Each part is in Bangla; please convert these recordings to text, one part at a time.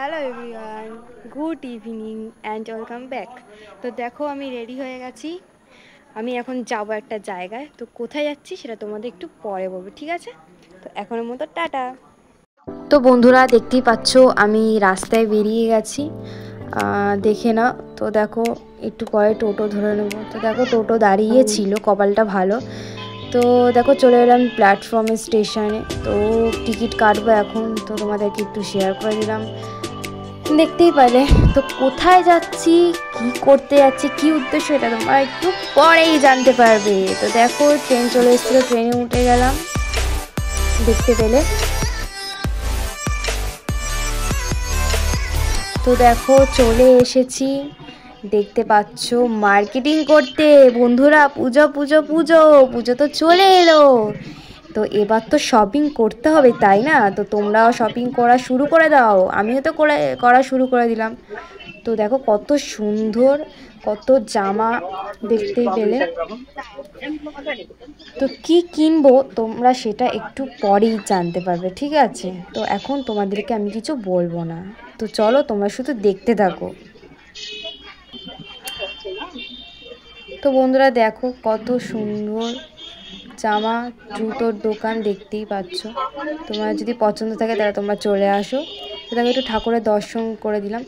Hello everyone, good evening and welcome back. তো দেখো আমি রেডি হয়ে গেছি। আমি এখন যাবো একটা জায়গায়। তো কোথায় যাচ্ছি সেটা তোমাদের একটু পরে বলবো, ঠিক আছে? তো এখনের মতো টাটা। তো বন্ধুরা দেখতেই পাচ্ছ আমি রাস্তায় বেরিয়ে গেছি, দেখে না। তো দেখো একটু পরে টোটো ধরে নেবো। তো দেখো টোটো দাঁড়িয়ে ছিল, কপালটা ভালো। তো দেখো চলে এলাম প্ল্যাটফর্মের স্টেশনে। তো টিকিট কাটবো এখন, তো তোমাদেরকে একটু শেয়ার করে দিলাম, দেখতেই পারলে। তো কোথায় যাচ্ছি, কি করতে যাচ্ছি, কি উদ্দেশ্য, এটা তোমরা একটু পরেই জানতে পারবে। তো দেখো ট্রেন চলে এসেছিলো, ট্রেনে উঠে গেলাম, দেখতে পেলে। তো দেখো চলে এসেছি, দেখতে পাচ্ছ, মার্কেটিং করতে। বন্ধুরা পুজো পুজো পুজো পুজো তো চলে এলো। তো এবার তো শপিং করতে হবে, তাই না? তো তোমরাও শপিং করা শুরু করে দাও, আমিও তো করা শুরু করে দিলাম। তো দেখো কত সুন্দর, কত জামা, দেখতেই পেলে। তো কি কিনবো তোমরা সেটা একটু পরেই জানতে পারবে, ঠিক আছে? তো এখন তোমাদেরকে আমি কিছু বলবো না। তো চলো তোমরা শুধু দেখতে থাকো। তো বন্ধুরা দেখো কত সুন্দর জামা, জুতোর দোকান, দেখতেই পাচ্ছ। তোমার যদি পছন্দ থাকে তাহলে তোমরা চলে আসো। তো দেখো একটু ঠাকুরের দর্শন করে দিলাম।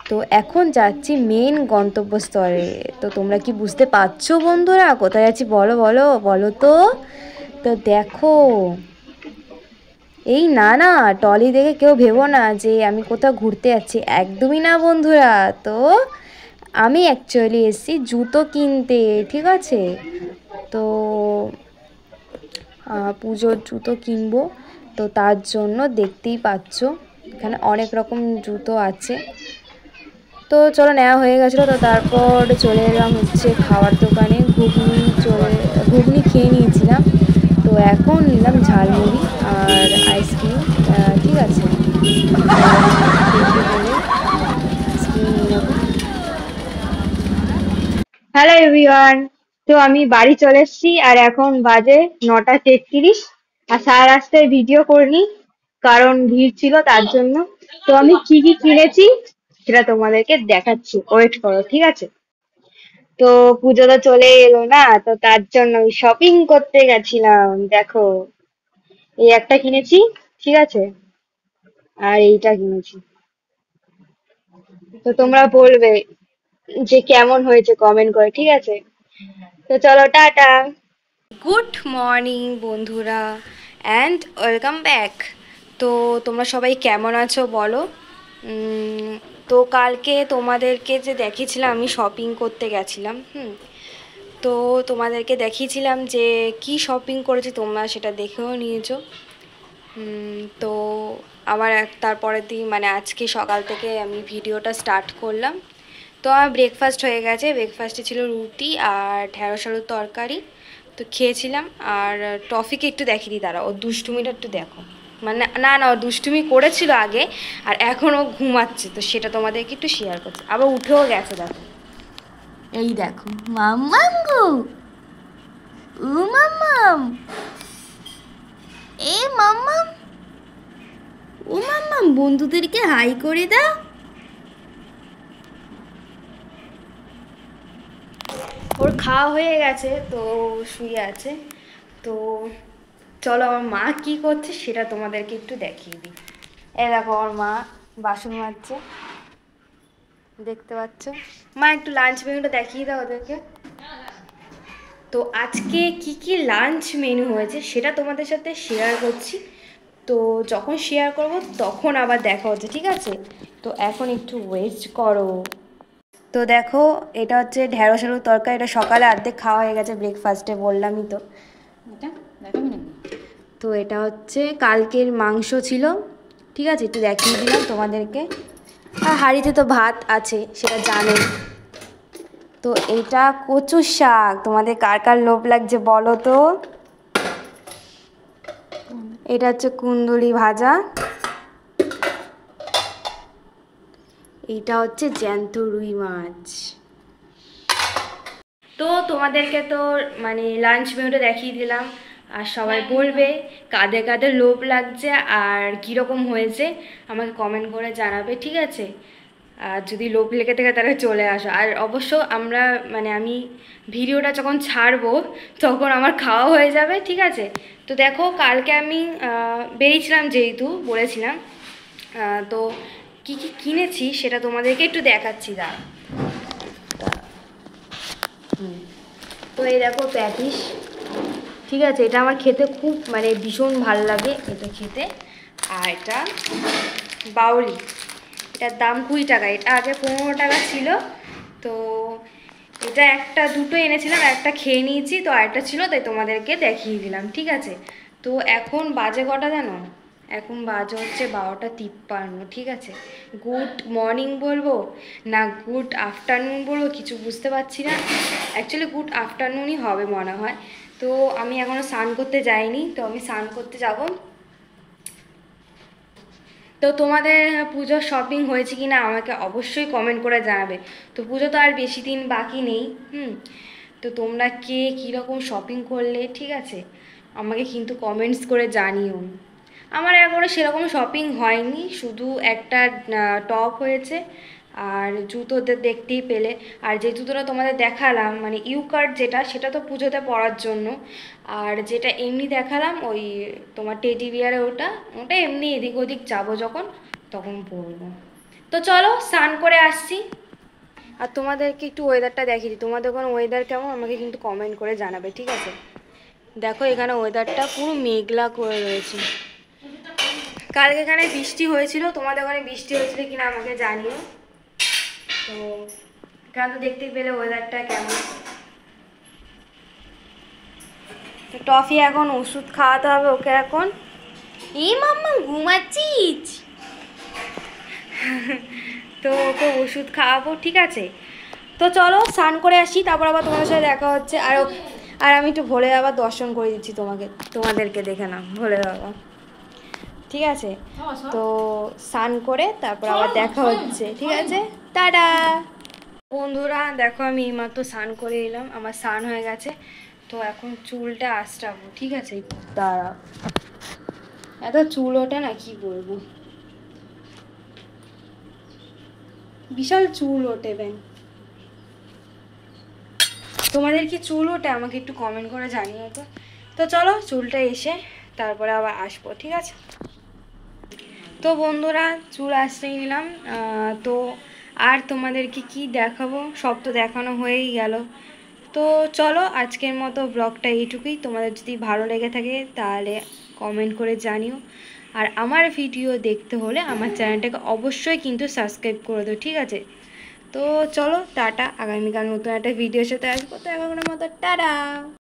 তো এখন যাচ্ছি মেন গন্তব্যস্থলে। তো তোমরা কি বুঝতে পারছো বন্ধুরা কোথায় যাচ্ছি? বলো বলো বলো তো। তো দেখো, এই না না, টলি দেখে কেউ ভেবো না যে আমি কোথাও ঘুরতে যাচ্ছি, একদমই না বন্ধুরা। তো আমি অ্যাকচুয়ালি এসেছি জুতো কিনতে, ঠিক আছে? তো পুজোর জুতো কিনবো। তো তার জন্য দেখতেই পাচ্ছ এখানে অনেক রকম জুতো আছে। তো চলো নেওয়া হয়ে গেছিলো। তো তারপর চলে এলাম হচ্ছে খাওয়ার দোকানে, ঘুগনি খেয়ে নিয়েছিলাম। তো এখন নিলাম ঝালমুড়ি আর আইসক্রিম, ঠিক আছে? আইসক্রিম নিয়ে নেবো। হ্যালো এভরিওয়ান, তো আমি বাড়ি চলে এসেছি আর এখন বাজে 9:33। আর সারা রাস্তায় ভিডিও করিনি, কারণ ভিড় ছিল তার জন্য। তো আমি কি কি কিনেছি সেটা তোমাদেরকে দেখাচ্ছি, ওয়েট করো, ঠিক আছে? তো পুজো তো চলে এলো না, তো তার জন্য শপিং করতে গেছিলাম। দেখো এই একটা কিনেছি, ঠিক আছে? আর এইটা কিনেছি। তো তোমরা বলবে যে কেমন হয়েছে কমেন্ট করে, ঠিক আছে? তো চলো টাটা। গুড মর্নিং বন্ধুরা অ্যান্ড ওয়েলকাম ব্যাক। তো তোমরা সবাই কেমন আছো বলো? তো কালকে তোমাদেরকে যে দেখিয়েছিলাম আমি শপিং করতে গেছিলাম, তো তোমাদেরকে দেখিয়েছিলাম যে কি শপিং করেছি, তোমরা সেটা দেখেও নিয়েছো। তো আবার তারপরের দিন মানে আজকে সকাল থেকে আমি ভিডিওটা স্টার্ট করলাম। তো আমার ব্রেকফাস্ট হয়ে গেছে। ব্রেকফাস্টে ছিল রুটি আর ঢ্যাঁড়স আলুর তরকারি। তো খেয়েছিলাম। আর টফিকে একটু দেখিয়ে দিই, দাঁড়া, ওর দুষ্টুমিটা একটু দেখো। মানে না না, ও দুষ্টুমি করেছিল আগে, আর এখন ও ঘুমাচ্ছে, তো সেটা তোমাদেরকে একটু শেয়ার করছি। আবার উঠেও গেছে, দেখো, এই দেখো মাম্মাম গো, ও মাম্মাম, এ মাম্মাম, ও মাম্মাম, বন্ধুদেরকে হাই করে দাও। ওর খাওয়া হয়ে গেছে, তো শুয়ে আছে। তো চলো আমার মা কি করছে সেটা তোমাদেরকে একটু দেখিয়ে দিই। এই দেখো আমার মা বাসন মাজছে, দেখতে পাচ্ছ। মা একটু লাঞ্চ মেনুটা দেখিয়ে দাও ওদেরকে। তো আজকে কি কি লাঞ্চ মেনু হয়েছে সেটা তোমাদের সাথে শেয়ার করছি। তো যখন শেয়ার করব তখন আবার দেখা হচ্ছে, ঠিক আছে? তো এখন একটু ওয়েট করো। তো দেখো এটা হচ্ছে ঢ্যাঁড়স আলুর তরকারি। এটা সকালে অর্ধেক খাওয়া হয়ে গেছে, ব্রেকফাস্টে বললামই তো। এটা দেখাবি না? তো এটা হচ্ছে কালকের মাংস ছিল, ঠিক আছে? একটু দেখিয়ে দিলাম তোমাদেরকে। আর হাঁড়িতে তো ভাত আছে, সেটা জানো। তো এটা কচু শাক, তোমাদের কার কার লোভ লাগছে বলো তো। এটা হচ্ছে কুন্দুরি ভাজা। এইটা হচ্ছে জ্যান্ত রুই মাছ। তো তোমাদেরকে তো মানে লাঞ্চ মেনুটা দেখিয়ে দিলাম। আর সবাই বলবে কাদের কাদের লোভ লাগছে আর কীরকম হয়েছে আমাকে কমেন্ট করে জানাবে, ঠিক আছে? আর যদি লোভ লেগে থাকে তাহলে চলে আসো। আর অবশ্য আমরা মানে আমি ভিডিওটা যখন ছাড়বো তখন আমার খাওয়া হয়ে যাবে, ঠিক আছে? তো দেখো কালকে আমি বেরিয়েছিলাম যেহেতু বলেছিলাম, তো কি কি কিনেছি সেটা তোমাদেরকে একটু দেখাচ্ছি। তো এই দেখো প্যাটিস, ঠিক আছে? এটা আমার খেতে খুব মানে ভীষণ ভালো লাগে এটা খেতে। আর এটা বাউলি, এটার দাম 20 টাকা, এটা আগে 15 টাকা ছিল। তো এটা একটা দুটো এনেছিলাম, একটা খেয়ে নিয়েছি, তো আরেকটা ছিল তাই তোমাদেরকে দেখিয়ে দিলাম, ঠিক আছে? তো এখন বাজে কটা জানো? এখন বাজে হচ্ছে 12:53, ঠিক আছে? গুড মর্নিং বলবো না গুড আফটারনুন বলবো কিছু বুঝতে পারছি না। অ্যাকচুয়ালি গুড আফটারনুনই হবে মনে হয়। তো আমি এখনও স্নান করতে যাইনি, তো আমি স্নান করতে যাব। তো তোমাদের পুজোর শপিং হয়েছে কি না আমাকে অবশ্যই কমেন্ট করে জানাবে। তো পুজো তো আর বেশি দিন বাকি নেই, তো তোমরা কে কীরকম শপিং করলে, ঠিক আছে? আমাকে কিন্তু কমেন্টস করে জানিও। আমার এখনও সেরকম শপিং হয়নি, শুধু একটা টপ হয়েছে আর জুতো দেখতেই পেলে। আর যে জুতোটা তোমাদের দেখালাম মানে ইউ কাট যেটা, সেটা তো পুজোতে পরার জন্য। আর যেটা এমনি দেখালাম ওই তোমার টেডি বিয়ারে, ওটা ওটা এমনি এদিক ওদিক যাবো যখন তখন পরবো। তো চলো স্নান করে আসছি। আর তোমাদেরকে একটু ওয়েদারটা দেখিয়ে দিই, তোমাদের ওখানে ওয়েদার কেমন আমাকে কিন্তু কমেন্ট করে জানাবে, ঠিক আছে? দেখো এখানে ওয়েদারটা পুরো মেঘলা করে রয়েছে। কালকে এখানে বৃষ্টি হয়েছিল, তোমাদের ওখানে বৃষ্টি হয়েছিল কিনা আমাকে জানিও। তো এখানে তো দেখতেই পেলে ওয়েদারটা কেমন। তো টফি এখন ওষুধ খাওয়াতে হবে ওকে এখন। এই মাম্মা ঘুমাচ্ছিস? তো ওকে ওষুধ খাওয়াবো, ঠিক আছে? তো চলো স্নান করে আসি, তারপর আবার তোমাদের সাথে দেখা হচ্ছে। আর আমি একটু ভোলে বাবার দর্শন করে দিচ্ছি তোমাদেরকে দেখে নাও ভোলে বাবা, ঠিক আছে? তো স্নান করে তারপর আবার দেখা হচ্ছে, ঠিক আছে? টাটা বন্ধুরা, দেখো আমি এইমাত্র স্নান করে এলাম, আমার স্নান হয়ে গেছে। তো এখন চুলটা আঁচড়াবো, ঠিক আছে? দাঁড়া, এত চুল ওঠে না কি বলবো, বিশাল চুল ওঠে বেন। তোমাদের কি চুল ওঠে আমাকে একটু কমেন্ট করে জানিও তো। তো চলো চুলটা এসে তারপরে আবার আসবো, ঠিক আছে? তো বন্ধুরা চুল আঁচড়িয়ে নিলাম। তো আর তোমাদেরকে কি দেখাবো, সব তো দেখানো হয়েই গেল। তো চলো আজকের মতো ব্লগটা এইটুকুই। তোমাদের যদি ভালো লেগে থাকে তাহলে কমেন্ট করে জানিও। আর আমার ভিডিও দেখতে হলে আমার চ্যানেলটাকে অবশ্যই কিন্তু সাবস্ক্রাইব করে দিও, ঠিক আছে? তো চলো টাটা, আগামীকাল নতুন একটা ভিডিওর সাথে আসবো। তো এখনের মতো টাটা।